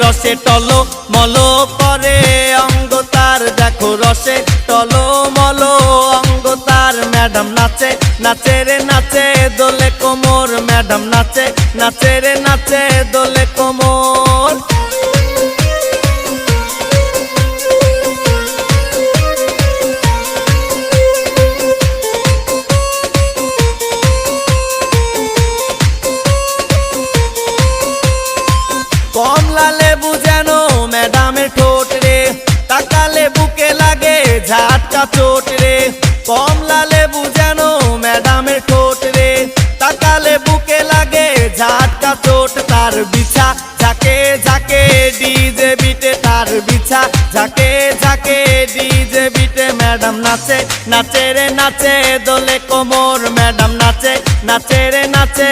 রসে টলো মলো করে অঙ্গ তার, দেখো রসে টলো মলো অঙ্গ তার। ম্যাডাম নাচে নাচে রে নাচে দোলে কোমর, ম্যাডাম নাচে নাচে রে নাচে দোলে কোমর। কমলা লেবু যেন ম্যাডামের ঠোঁট রে, তাকালে বুকে লাগে ঝাটকা চোট রে। কমলা লেবু যেন ম্যাডামের ঠোঁট রে, তাকালে বুকে লাগে ঝাটকা চোট। তার বিছা ঝাঁকে ঝাঁকে ডিজে বিটে, তার বিছা ঝাঁকে ঝাঁকে ডিজে বিটে। ম্যাডাম নাচে নাচে রে নাচে দোলে কোমর, ম্যাডাম নাচে নাচে রে নাচে